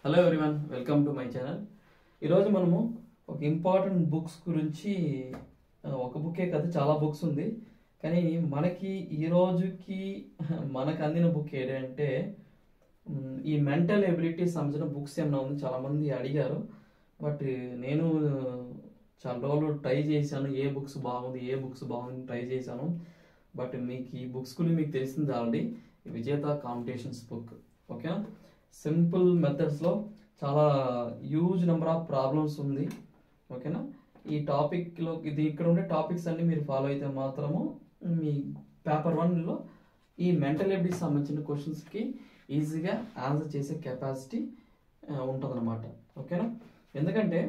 Hello everyone, welcome to my channel. ఈరోజు మనము ఒక ఇంపార్టెంట్ బుక్స్ గురించి ఒక బుక్కే కాదు, చాలా బుక్స్ ఉంది. కానీ మనకి ఈ రోజుకి మనకు అందిన బుక్ ఏంటంటే ఈ మెంటల్ ఎబిలిటీ సంబంధించిన బుక్స్ ఏమైనా ఉంది. చాలామంది అడిగారు, బట్ నేను చాలా రోజులు ట్రై చేశాను. ఏ బుక్స్ బాగుంది ట్రై చేశాను. బట్ మీకు ఈ బుక్స్ గురించి మీకు తెలిసింది ఆల్రెడీ. విజేత కాంపిటీషన్స్ బుక్, ఓకేనా. సింపుల్ మెథడ్స్లో చాలా హ్యూజ్ నెంబర్ ఆఫ్ ప్రాబ్లమ్స్ ఉంది, ఓకేనా. ఈ టాపిక్లో ఇక్కడ ఉండే టాపిక్స్ అన్ని మీరు ఫాలో అయితే మాత్రము మీ పేపర్ 1లో ఈ మెంటల్ ఎబిలిటీ సంబంధించిన క్వశ్చన్స్కి ఈజీగా ఆన్సర్ చేసే కెపాసిటీ ఉంటుందన్నమాట, ఓకేనా. ఎందుకంటే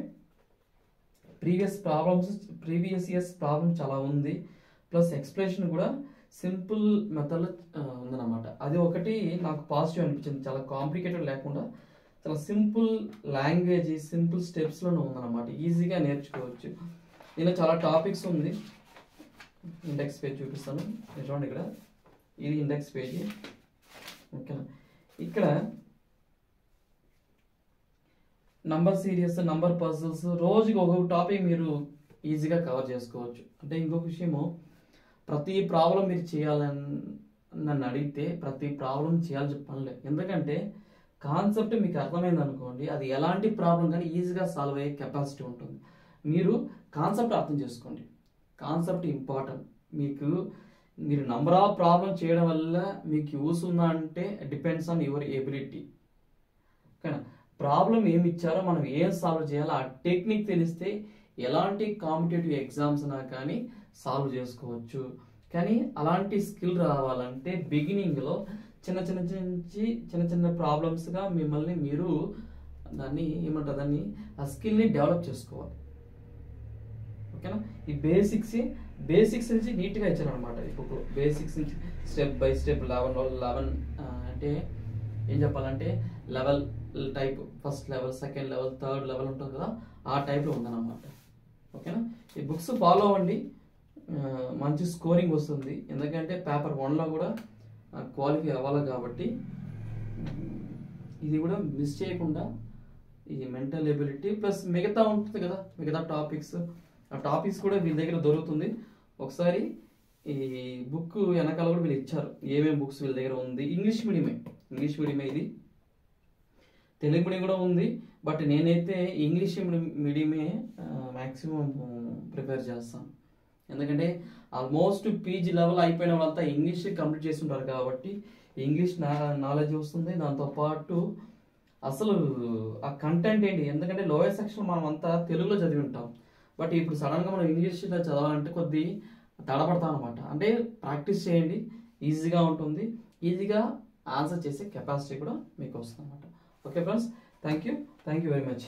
ప్రీవియస్ ఇయర్స్ ప్రాబ్లమ్ చాలా ఉంది, ప్లస్ ఎక్స్ప్లెనేషన్ కూడా సింపుల్ మెథడ్లో ఉందన్నమాట. అది ఒకటి నాకు పాజిటివ్ అనిపించింది. చాలా కాంప్లికేటెడ్ లేకుండా చాలా సింపుల్ లాంగ్వేజ్, సింపుల్ స్టెప్స్లోనే ఉందన్నమాట. ఈజీగా నేర్చుకోవచ్చు. దీనిలో చాలా టాపిక్స్ ఉంది. ఇండెక్స్ పేజ్ చూపిస్తాను, చూడండి. ఇక్కడ ఇది ఇండెక్స్ పేజీ, ఓకేనా. ఇక్కడ నంబర్ సిరీస్, నంబర్ పజిల్స్, రోజుకి ఒక్కొక్క టాపిక్ మీరు ఈజీగా కవర్ చేసుకోవచ్చు. అంటే ఇంకొక విషయము, ప్రతి ప్రాబ్లం మీరు చేయాలని నన్ను అడిగితే ప్రతి ప్రాబ్లం చేయాలని చెప్పనులే. ఎందుకంటే కాన్సెప్ట్ మీకు అర్థమైంది అనుకోండి, అది ఎలాంటి ప్రాబ్లం కానీ ఈజీగా సాల్వ్ అయ్యే కెపాసిటీ ఉంటుంది. మీరు కాన్సెప్ట్ అర్థం చేసుకోండి. Concept important. మీరు నంబర్ ఆఫ్ ప్రాబ్లం చేయడం వల్ల మీకు యూస్ ఉందా అంటే డిపెండ్స్ ఆన్ యువర్ ఎబిలిటీ, ఓకేనా. ప్రాబ్లం ఏమి ఇచ్చారో మనం ఏం సాల్వ్ చేయాలో ఆ టెక్నిక్ తెలిస్తే ఎలాంటి కాంపిటేటివ్ ఎగ్జామ్స్ అయినా కానీ సాల్వ్ చేసుకోవచ్చు. కానీ అలాంటి స్కిల్ రావాలంటే బిగినింగ్లో చిన్న చిన్న ప్రాబ్లమ్స్గా మిమ్మల్ని మీరు దాన్ని ఆ స్కిల్ని డెవలప్ చేసుకోవాలి, ఓకేనా. ఈ బేసిక్స్ నుంచి నీట్గా ఇచ్చారనమాట. ఇప్పుడు బేసిక్స్ నుంచి స్టెప్ బై స్టెప్ 11 అంటే ఏం చెప్పాలంటే level type, first level, second level, third level ఉంటుంది కదా, ఆ టైప్లో ఉందన్నమాట, ఓకేనా. ఈ బుక్స్ ఫాలో అవ్వండి, మంచి స్కోరింగ్ వస్తుంది. ఎందుకంటే పేపర్ 1లో కూడా క్వాలిఫై అవ్వాలి కాబట్టి ఇది కూడా మిస్ చేయకుండా ఈ మెంటల్ ఎబిలిటీ ప్లస్ మిగతా ఉంటుంది కదా, మిగతా టాపిక్స్, ఆ టాపిక్స్ కూడా వీళ్ళ దగ్గర దొరుకుతుంది. ఒకసారి ఈ బుక్ వెనకాల కూడా వీళ్ళు ఇచ్చారు ఏమేమి బుక్స్ వీళ్ళ దగ్గర ఉంది. ఇంగ్లీష్ మీడియమే ఇది. తెలుగు మీడియం కూడా ఉంది, బట్ నేనైతే ఇంగ్లీష్ మీడియమే మ్యాక్సిమం ప్రిపేర్ చేస్తాను. ఎందుకంటే ఆల్మోస్ట్ పీజీ లెవెల్ అయిపోయిన వాళ్ళంతా ఇంగ్లీష్ కంప్లీట్ చేసి ఉంటారు కాబట్టి ఇంగ్లీష్ నాలెడ్జ్ వస్తుంది. దాంతోపాటు అసలు ఆ కంటెంట్ ఏంటి, ఎందుకంటే లోయర్ సెక్షన్ మనం అంతా తెలుగులో చదివి ఉంటాం, బట్ ఇప్పుడు సడన్గా మనం ఇంగ్లీష్లో చదవాలంటే కొద్ది తడబడతాం అనమాట. అంటే ప్రాక్టీస్ చేయండి, ఈజీగా ఉంటుంది. ఈజీగా ఆన్సర్ చేసే కెపాసిటీ కూడా మీకు వస్తుంది అనమాట. Okay friends, thank you very much.